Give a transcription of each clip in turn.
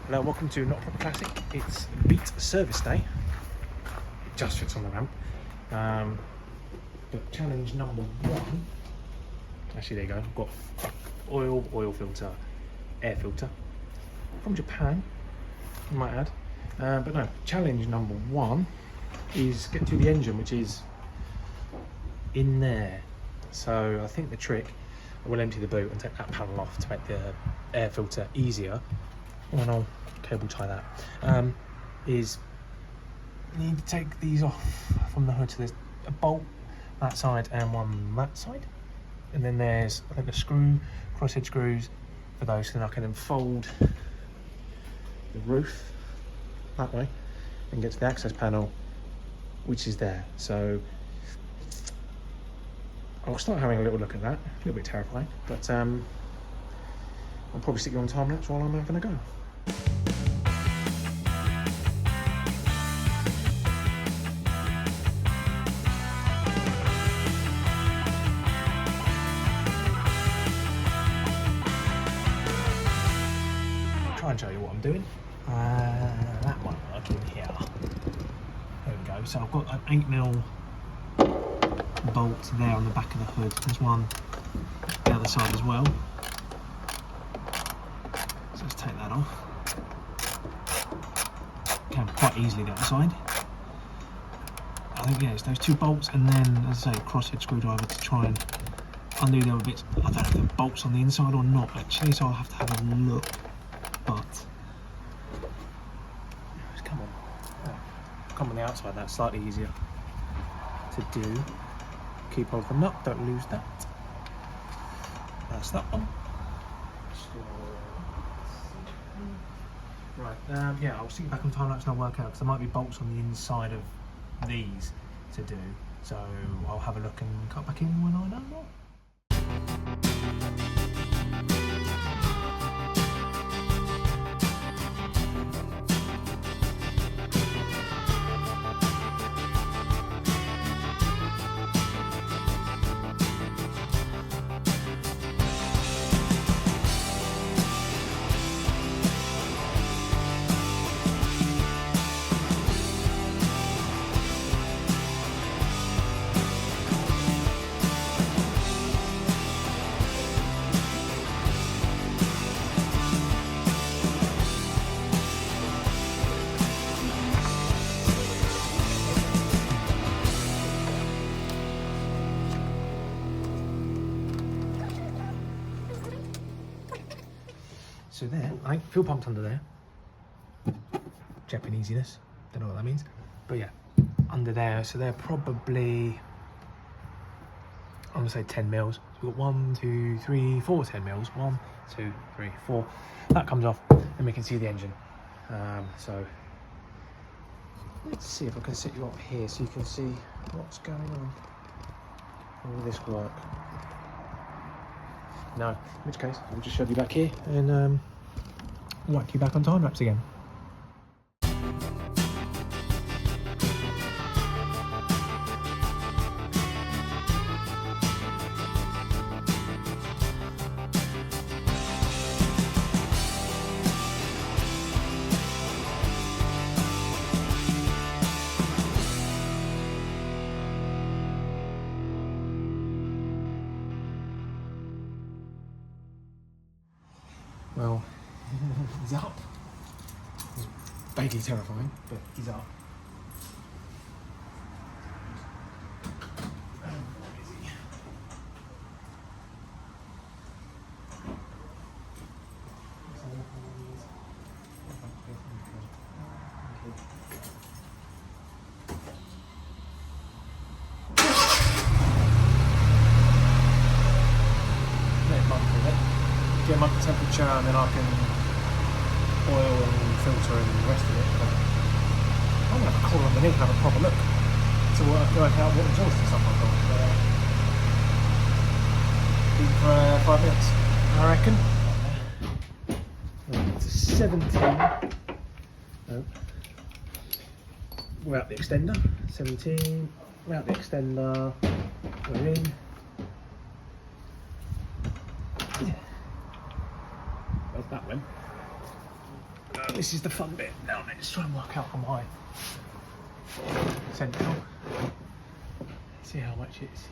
Hello, welcome to Not a Proper Classic. It's Beat Service Day. It just fits on the ramp. But challenge number one, actually there you go, I've got oil filter, air filter, from Japan, I might add. But no, challenge number one is get to the engine, which is in there. So I think the trick, I will empty the boot and take that panel off to make the air filter easier. And I'll cable tie that. Is you need to take these off from the hood. So there's a bolt that side and one that side, and then there's I think the crosshead screws for those. So then I can then fold the roof that way and get to the access panel, which is there. So I'll start having a little look at that. A little bit terrifying, but I'll probably stick you on time lapse while I'm having a go. Try and show you what I'm doing. That one working here. There we go. So I've got an 8mm bolt there on the back of the hood. There's one the other side as well. So let's take that off. Can quite easily the other side. I think yeah, it's those two bolts, and then as I say, crosshead screwdriver to try and undo the other bits. I don't know if the bolts on the inside or not actually, so I'll have to have a look. But come on the outside. That's slightly easier to do. Keep hold of the nut, don't lose that. That's that one. Right, yeah, I'll stick it back on time lapse and I'll work out, because there might be bolts on the inside of these to do. So I'll have a look and cut back in when I know more. So there, I think fuel pumped under there. Japanesiness, don't know what that means. But yeah, under there, so they're probably, I'm gonna say 10 mils. So we've got 1, 2, 3, 4 10 mils. 1, 2, 3, 4. That comes off, and we can see the engine. So let's see if I can set you up here so you can see what's going on. Will this work? No, in which case I'll just shove you back here and whack you back on time lapse again. Well, he's up. It's vaguely terrifying, but he's up. Get him up to temperature, and then I can oil and filter and the rest of it. But I'm going to have a call underneath and have a proper look to work out what exhaust and stuff I've got. Keep for 5 minutes, I reckon. Right, it's a 17. No. Without the extender. 17. Without the extender. We're in. That went. This is the fun bit. Now let's try and work out how my central. See how much it's.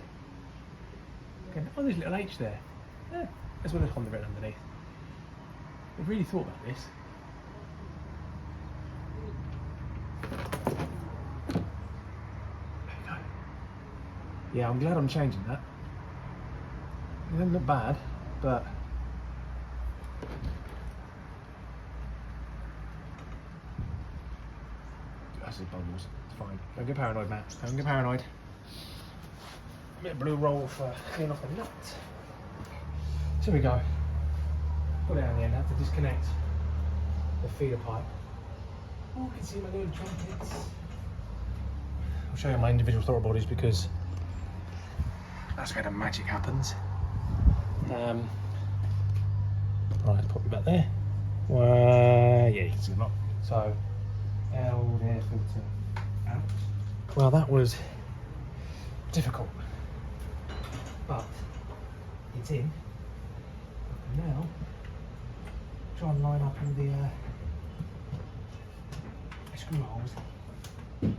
Again, oh, there's a little H there. Yeah, as well as Honda written underneath. I've really thought about this. There you go. Yeah, I'm glad I'm changing that. It doesn't look bad, but that's just bubbles. It's fine. Don't get paranoid, Matt. Don't get paranoid. A bit of blue roll for cleaning off the nut. So we go. Got it out in the end. Have to disconnect the feeder pipe. Oh, I can see my little trumpets. I'll show you my individual throttle bodies because that's where the magic happens. Right, pop it back there. Yeah, you can see them up. So, L air filter out. Well, that was difficult, but it's in. And now, try and line up all the screw holes. And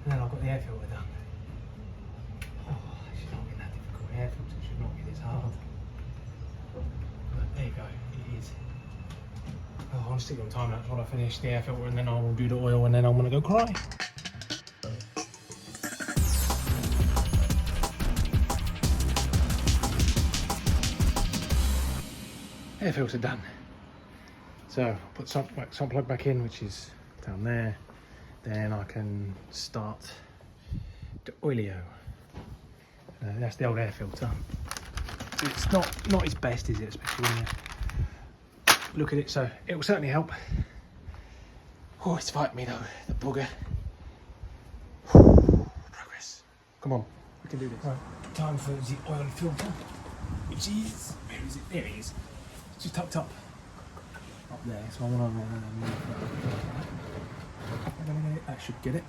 then I've got the air filter done. Oh, it should not be that difficult. Air filter should not be this hard. But there you go, it is. Oh, I'll stick it on time lapse while I finish the air filter and then I will do the oil and then I'm gonna go cry. Air filter done. So put some plug back in, which is down there. Then I can start the oilio. That's the old air filter. It's not its best, is it? Especially when you look at it. So it will certainly help. Oh, it's fighting me though, the bugger. Progress. Come on, we can do this. Right, time for the oil filter, which is, where is it? There it is. It's just tucked up there. So I'm gonna that should get it.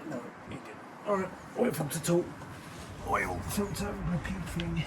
No, it didn't. Alright, oil filter tool. Oil filter repeat thing.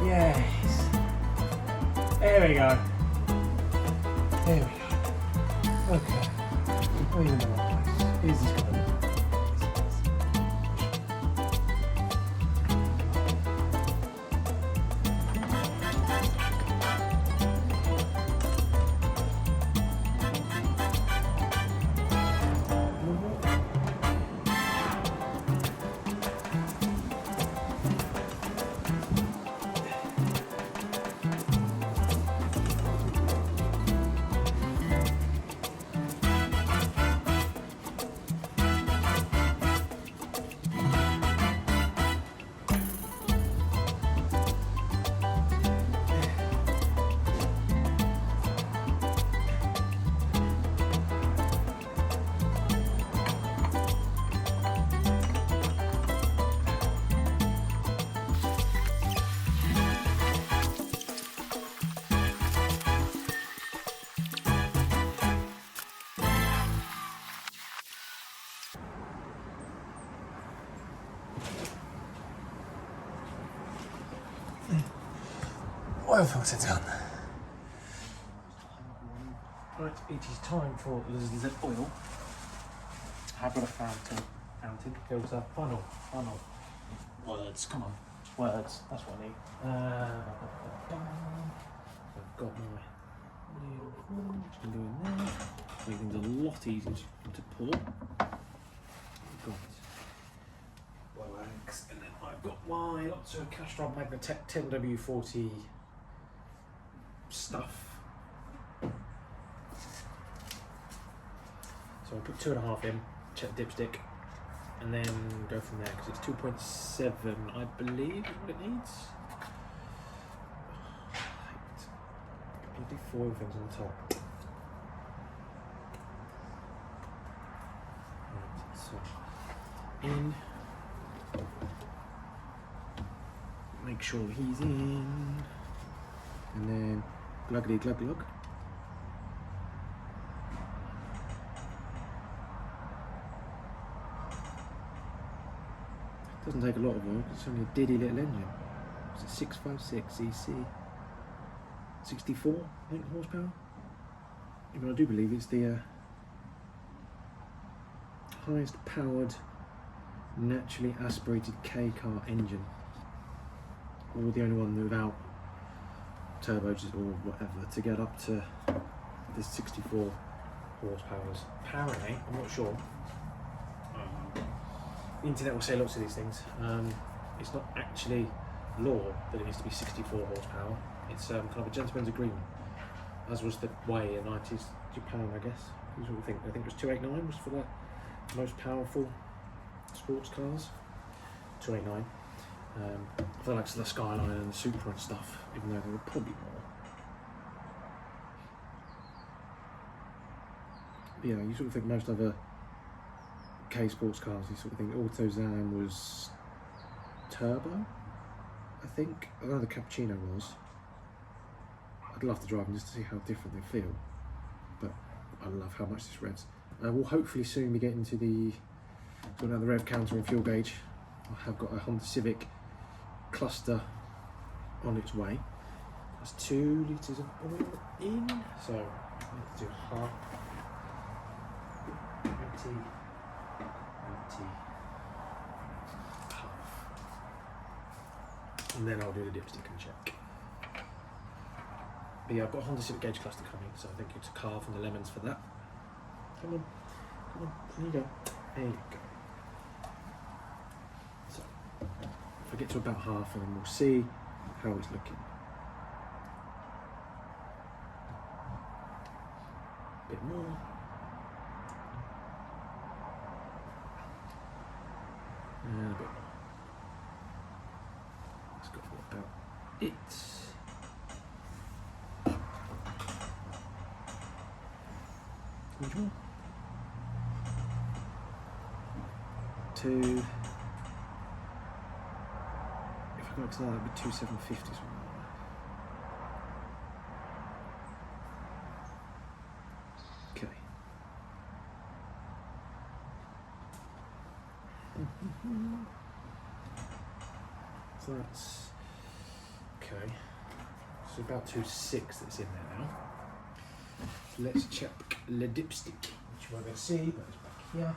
Yes. There we go. There we go. Okay. We're in the right place. Here's this guy. Oil filter done. Right, it is time for the oil. I've got a fountain, filter, funnel. Words, come on. words. That's what I need. I've got my little form, which can go in there. Make things a lot easier to pull. I've got wax, and then I've got my lots of Castrol Magnatech 10W40 stuff. So I'll put 2.5 in, check the dipstick, and then go from there because it's 2.7, I believe, is what it needs. Bloody foil things on the top. Right, so in. Make sure he's in, and then gluggity glug glug. Doesn't take a lot of work, it's only a diddy little engine. It's a 656 EC, 64 I think horsepower. Even I do believe it's the highest powered naturally aspirated K car engine, or the only one without turbos or whatever to get up to this 64 horsepower. Apparently, I'm not sure. The internet will say lots of these things. It's not actually law that it needs to be 64 horsepower. It's kind of a gentleman's agreement, as was the way in 90s Japan, I guess. Here's what we think. I think it was 289 was for the most powerful sports cars. 289. I feel like it's the Skyline and the Supra and stuff, even though there were probably more. But yeah, you sort of think most other K sports cars, you sort of think Autozam was turbo, I think. I don't know the Cappuccino was. I'd love to drive them just to see how different they feel, but I love how much this revs. We'll hopefully soon be getting to the sorting out the rev counter and fuel gauge. I have got a Honda Civic cluster on its way. That's 2 litres of oil in, so I need to do half. Empty. Half. And then I'll do the dipstick and check. But yeah, I've got a Honda Civic gauge cluster coming, so I think it's a car from the lemons for that. Come on, there you go. There you go. So, if I get to about half, and then we'll see how it's looking. A bit more. And a bit more. That's got about it. Which one? 2. If I go to that, it'd be 2,750 something like that. Okay. So that's okay. So about 2.6 that's in there now. So let's check the dipstick, which you won't be able to see, but it's back here.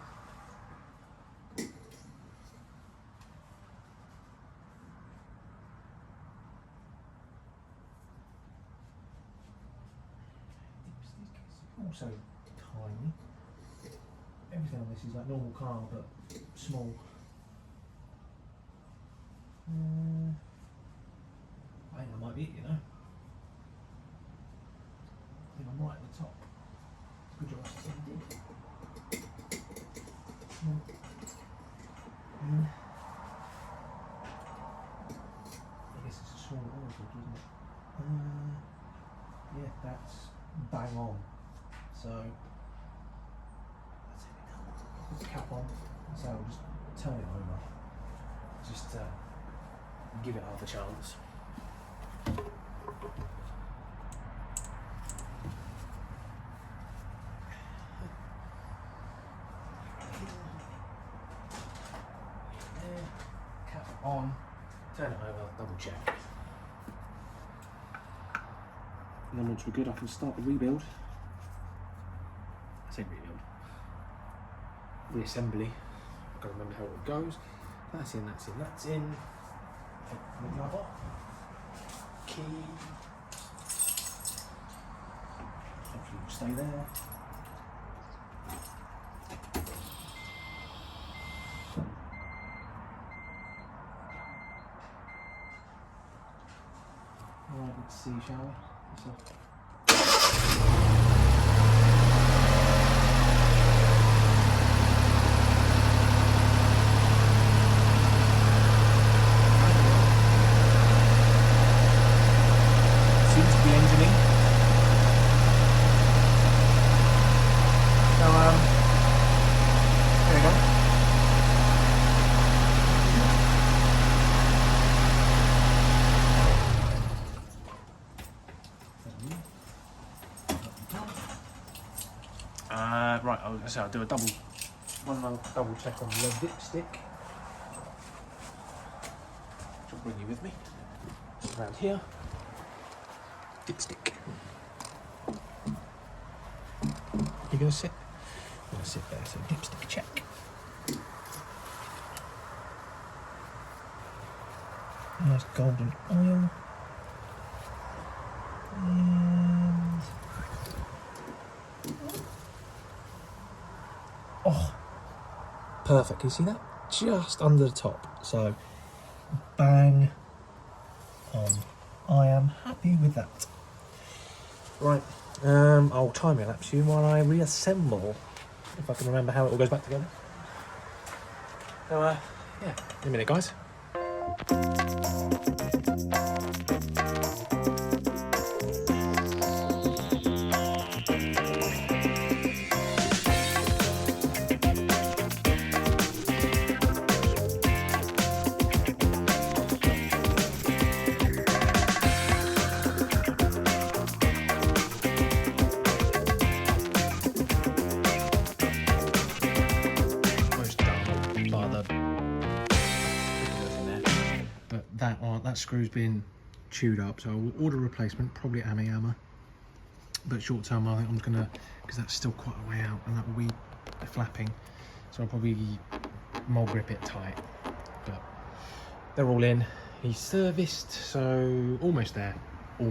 Also tiny. Everything on this is like normal car, but small. I think that might be it, you know. I think I'm right at the top. Good job, I did. I guess it's a small oil filter, isn't it? Yeah, that's bang on. So that's it. Put the cap on, so we'll just turn it over. Just give it half a chance. Cap on, turn it over, double check. And then once we're good, I can start the rebuild. I say rebuild. Reassembly. I've got to remember how it goes. That's in, that's in, that's in. the glove key. Hopefully will stay there. Right, let's see, shall we? Seems to be engineering. So, there we go. Right, I'll do a double check on the dipstick. Which will bring you with me. Around here. Dipstick. You gonna sit? I'm gonna sit there, so dipstick check. Nice golden oil. And oh, perfect. Can you see that? Just under the top. So bang on. I am happy with that. Right, I'll time elapse you while I reassemble, if I can remember how it all goes back together. So, yeah, in a minute, guys. That screw's been chewed up, so I'll order a replacement, probably at Hammer. But short term, I think I'm gonna, because that's still quite a way out, and that will be flapping, so I'll probably mold grip it tight. But they're all in. He's serviced, so almost there. But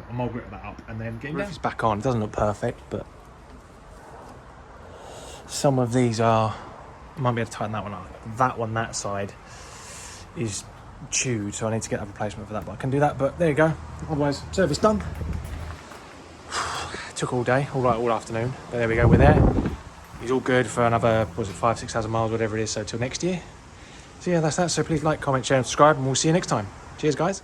I'll mold grip that up and then get him down. Roof is back on. It doesn't look perfect, but some of these are. Might be able to tighten that one up. That side is chewed, so I need to get a replacement for that, but I can do that. But there you go. Otherwise, service done. Took all day, all afternoon, but there we go. We're there. He's all good for another, 5,000-6,000 miles, whatever it is. So till next year. So yeah, that's that. So please like, comment, share, and subscribe, and we'll see you next time. Cheers, guys.